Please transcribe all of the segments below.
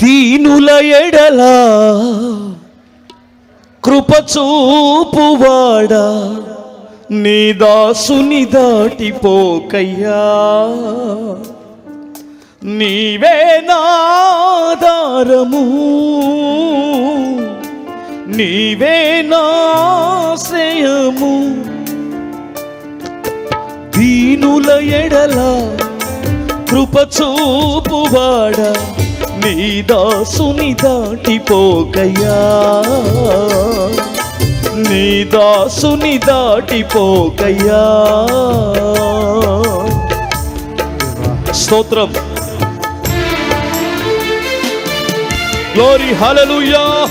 దీనుల ఎడల కృపచూపువాడా నీ దాసుని దాటిపోకయ్యా. నీవే నాధారము, నీవే నాశ్రయము. దీనుల ఎడల కృపచూపువాడా నీ దాసుని దాటిపోకయ్యా. నీ దాసుని దాటిపోకయ్యా. స్తోత్రం, గ్లోరీ, హల్లెలూయా.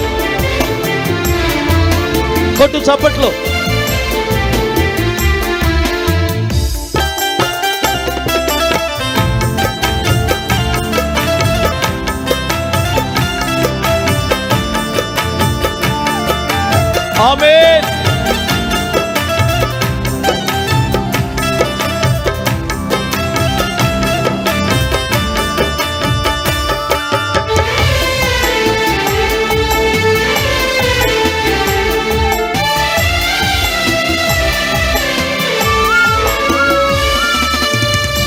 కొట్టు చప్పట్లో. ఆమేన్.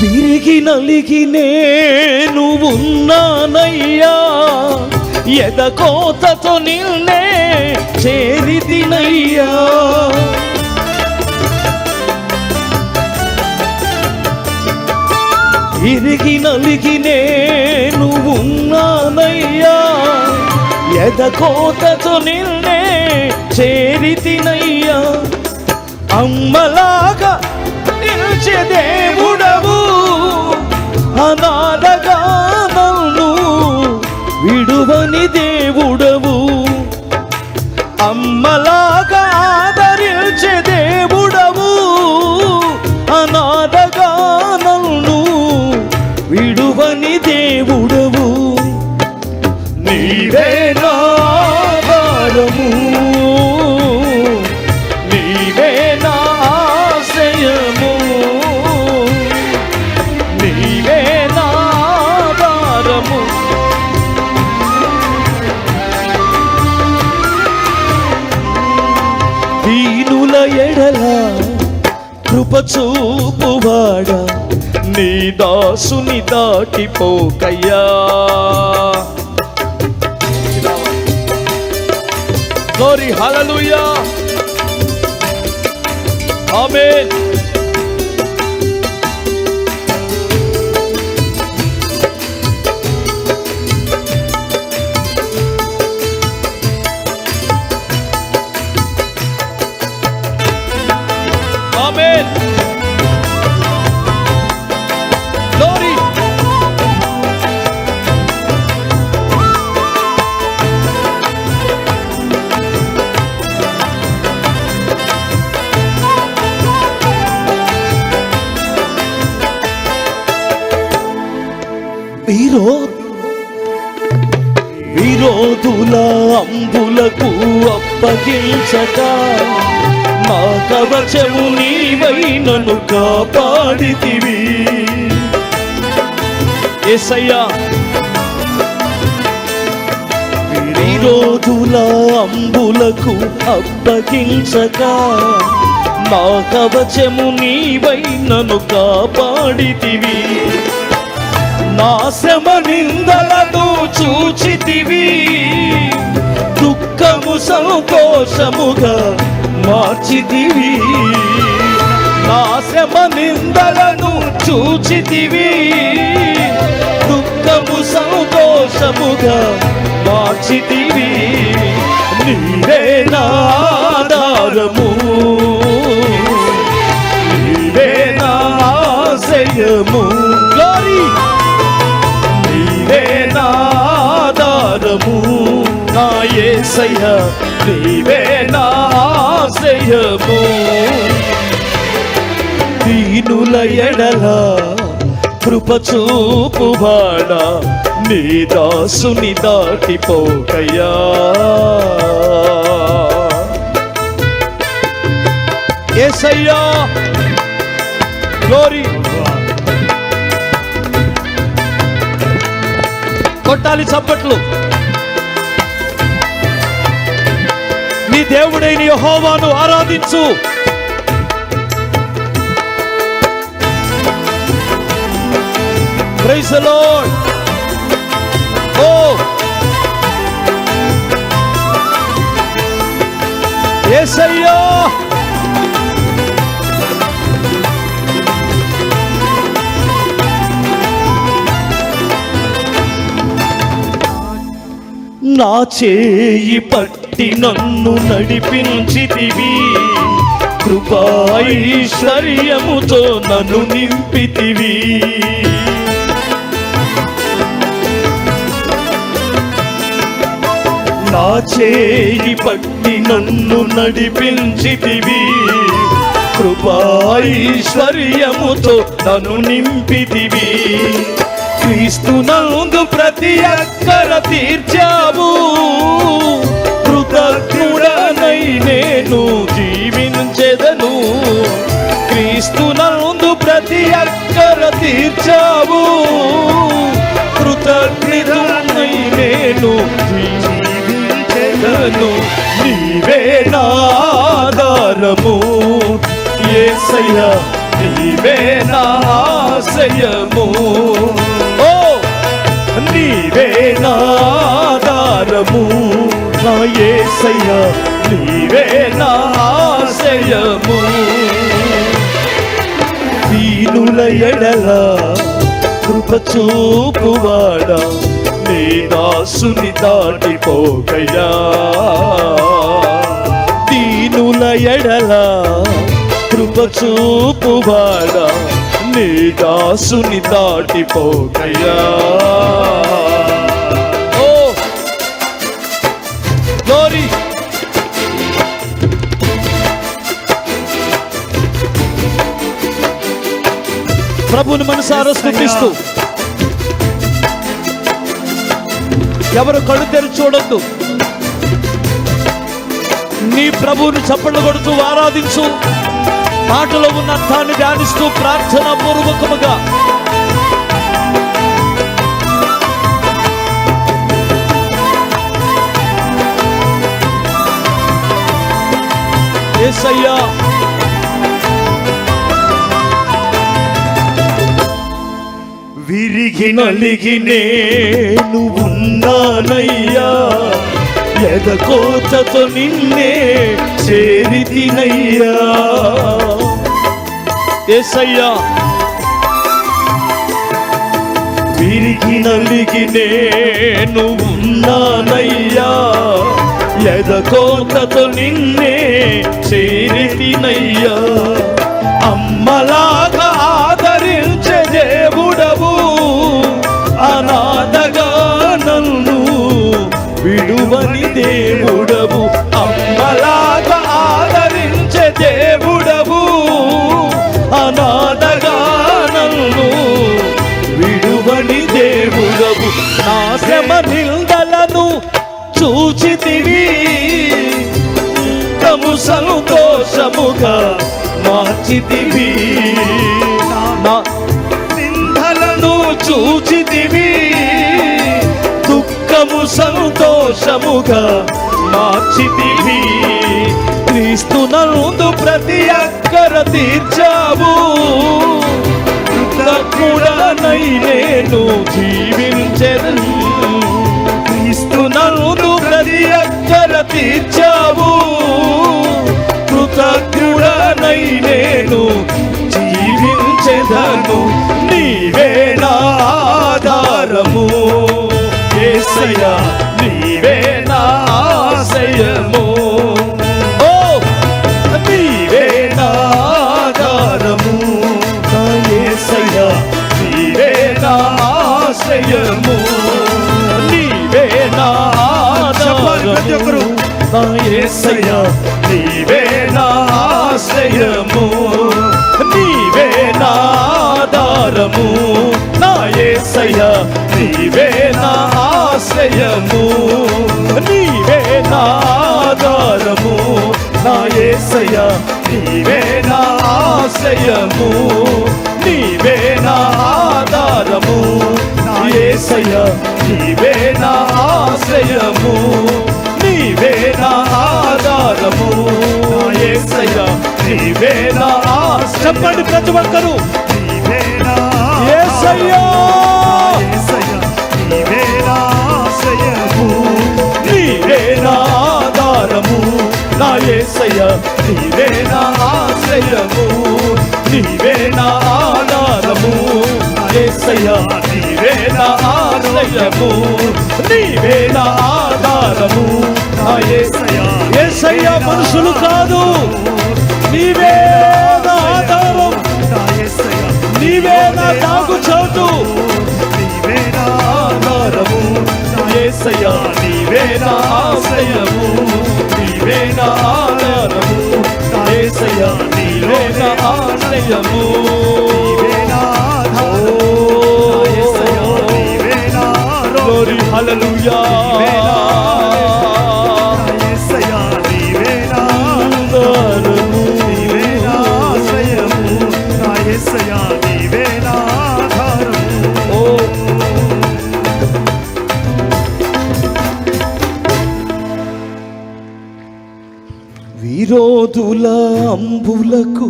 తిరిగి నలిగి నేను ఉన్నానయ్యా, ఎదకోతతో నిన్నే చేరితినయ్యా. తిరిగి నలిగి నేను ఉన్నానయ్యా, ఎదకోతతో నిన్నే చేరితినయ్యా. అమ్మలాగా నిలిచే దేవుడవు, అనాథగా నన్ను విడువని దేవుడవు. అమ్మలాగా ఆదరించే దేవుడవు, అనాథగా నన్ను విడువని దేవుడవు. నీవే నా ఆధారము, నీవే నా ఆశ్రయము, నీవే నా ఆధారము. దీనుల ఎడల కృపచూపువాడా నీ దాసుని దాటిపోకయ్యా. గ్లోరీ, హల్లెలూయా. ఆమేన్. ఆమేన్. గ్లోరీ. విరోధుల అంబులకు అప్పగించక మా కవచము నీవై నన్ను కాపాడితివి. యేసయ్యా, విరోధుల అంబులకు అప్పగించక మా కవచము నీవై నన్ను కాపాడితివి. నా శ్రమ నిందలను చూచితివి, దుఃఖము సంతోషముగా మార్చితివి. నా శ్రమ నిందలను చూచితివి, దుఃఖము సంతోషముగా మార్చితివి. నీవే నా ఆధారము, నీవే నా ఆశ్రయము. గ్లోరీ. నీవే నా ఆధారము నా యేసయ్యా, నీవే నా ఆశ్రయము. దీనుల ఎడల కృపచూపువాడా నీ దాసుని దాటిపోకయ్యా. యేసయ్యా, గ్లోరీ. కొట్ట కొట్టాలి చప్పట్లు. నీ దేవుడైన యెహోవాను ఆరాధించు. Praise the Lord. ఓ యేసయ్యా, నా చేయి పట్టి నన్ను నడిపించితివి, కృపాైశ్వర్యముతో నన్ను నింపితివి. నా చేయి పట్టి నన్ను నడిపించితివి, కృపాైశ్వర్యముతో నన్ను నింపితివి. క్రీస్తునందు ప్రతి అక్కర తీర్చావు, కృతజ్ఞుడనై నేను జీవించెదను. క్రీస్తునందు ప్రతి అక్కర తీర్చావు, కృతజ్ఞుడనై నేను జీవించెదను. నీవే నా ఆధారము యేసయ్యా, నీవే నా ఆశ్రయము. ఓ నీవే నా ఆధారము నా యేసయ్యా, నీవే నా ఆశ్రయము. దీనుల ఎడల కృప చూపువాడా, నీ దాసుని దాటిపోకయ్యా. దీనుల ఎడల కృప చూపువాడా, నీ దాసుని దాటిపోకయ్యా. Oh glory. ప్రభుని మనసారా స్తుతిస్తూ ఎవరు కళ్ళు తెరిచి చూడొద్దు. నీ ప్రభువుని చప్పట్లు కొడుతూ ఆరాధించు. మాటలో ఉన్న అర్థాన్ని ధ్యానిస్తూ ప్రార్థనా పూర్వకముగా యేసయ్యా, విరిగి నలిగి నేను ఉన్నానయ్యా, ఎదకోతతో నిన్నే చేరితినయ్యా. యేసయ్యా, విరిగి నలిగి నేను ఉన్నానయ్యా, ఎదకోతతో నిన్నే చేరితినయ్యా. అమ్మలాగా ఆదరించే దేవుడవు, అనాథగా నన్ను విడువని దేవుడవు. అమ్మలాగా ఆదరించే దేవుడవు, అనాథగా నన్ను విడువని దేవుడవు. నా శ్రమ నిందలను చూచితివి, తము సంతోషముగా మార్చితివి. నా నిందలను చూచితివి, దుఃఖము సంతోషముగా మార్చితివి. క్రీస్తునందు ప్రతి అక్కర తీర్చావు, కృతజ్ఞుడనై నేను జీవించెదను. క్రీస్తునందు ప్రతి అక్కర తీర్చావు, కృతజ్ఞుడనై నేను జీవించెదను. నీవే నా ఆధారము యేసయ్యా, నీవే నా ఆశ్రయము. ఓ నీవే నా ఆధారము నా యేసయ్యా, నీవే నా ఆశ్రయము. నీవే నా ఆధారము నా యేసయ్యా, నీవే నా ఆశ్రయము. నీవే నా ఆధారము నా యేసయ్యా, నీవే నా ఆశ్రయము. నీవే నా ఆధారము నా యేసయ్యా, నీవే నా ఆశ్రయము, నీవే నా ఆధారము, యేసయ్యా నీవే నా ఆశ్రయము, నీవే నా ఆధారము, యేసయ్యా నీవే నా ఆశ్రయము. చెప్పండి ప్రతి ఒక్కరు, నీవే నా యేసయ్యా, నీవే నా ఆశ్రయము, నీవే నా ఆధారము, నా యేసయ్యా నీవే నా ఆశ్రయము, నీవే నా ఆధారము, యేసయ్యా నీవే నా ఆశ్రయము, నీవే నా ఆధారము, నా యేసయ్యా. యేసయ్యా మనుషులు కాదు, నీవే నా ఆధారం, నీవే నా తాగు చోటు, నీవే నా ఆధారము, యేసయ్యా నీవే నా ఆశ్రయము, నీవే నా ఆధారము, యేసయ్యా నీవే నా ఆశ్రయము, నీవే నా గ్లోరీ హల్లెలూయా. యేసయ్యా నీవే నా ఆధారము, నీవే నా ఆశ్రయము, యేసయ్యా నీవే నా ఆధారము. విరోధుల అంబులకు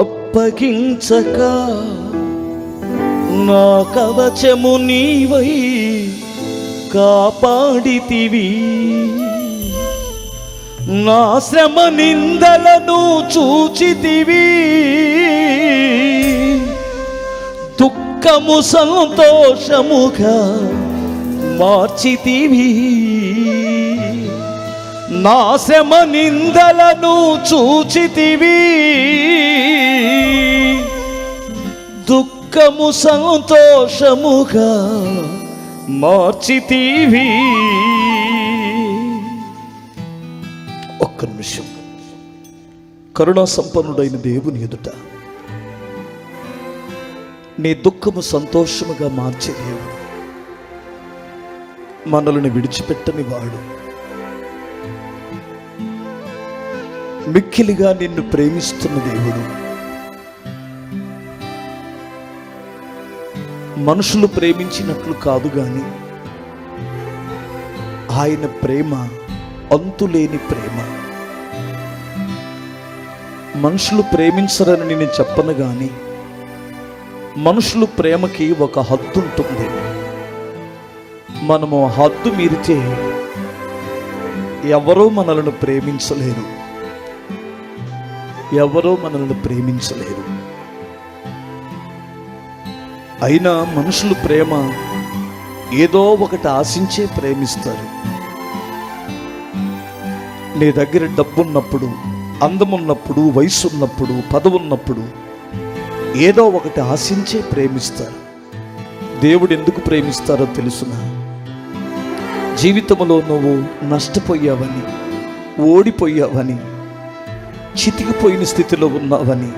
అప్పగించక నా కవచము నీవై కాపాడితివి, నా శ్రమ నిందలను చూచితివి, దుఃఖము సంతోషముగా మార్చితివి, నా శ్రమ నిందలను చూచితివి, దుఃఖము సంతోషముగా మార్చితివి. ఒక్క నిమిషం, కరుణా సంపన్నుడైన దేవుని ఎదుట నీ దుఃఖము సంతోషముగా మార్చే దేవుడు, మనల్ని విడిచిపెట్టని వాడు, మిక్కిలిగా నిన్ను ప్రేమిస్తున్న దేవుడు. మనుషులు ప్రేమించినట్లు కాదు గాని ఆయన ప్రేమ అంతులేని ప్రేమ. మనుషులు ప్రేమించరని నేను చెప్పను గాని మనుషులు ప్రేమకి ఒక హద్దు ఉంటుంది. మనము హద్దు మీరితే ఎవరో మనల్ని ప్రేమించలేరు, ఎవరో మనల్ని ప్రేమించలేరు. అయినా మనుషులు ప్రేమ ఏదో ఒకటి ఆశించే ప్రేమిస్తారు. నీ దగ్గర డబ్బున్నప్పుడు, అందమున్నప్పుడు, వయసు ఉన్నప్పుడు, పదవున్నప్పుడు ఏదో ఒకటి ఆశించే ప్రేమిస్తారు. దేవుడు ఎందుకు ప్రేమిస్తారో తెలుసునా? జీవితంలో నువ్వు నష్టపోయావని, ఓడిపోయావని, చితికిపోయిన స్థితిలో ఉన్నావని,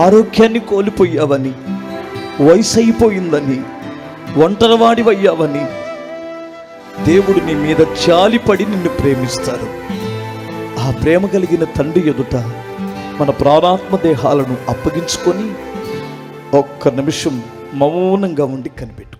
ఆరోగ్యాన్ని కోల్పోయావని, వయసు అయిపోయిందని, ఒంటరివాడివయ్యావని దేవుడు నీ మీద జాలిపడి నిన్ను ప్రేమిస్తారు. ఆ ప్రేమ కలిగిన తండ్రి ఎదుట మన ప్రాణాత్మ దేహాలను అప్పగించుకొని ఒక్క నిమిషం మౌనంగా ఉండి కనిపెట్టు.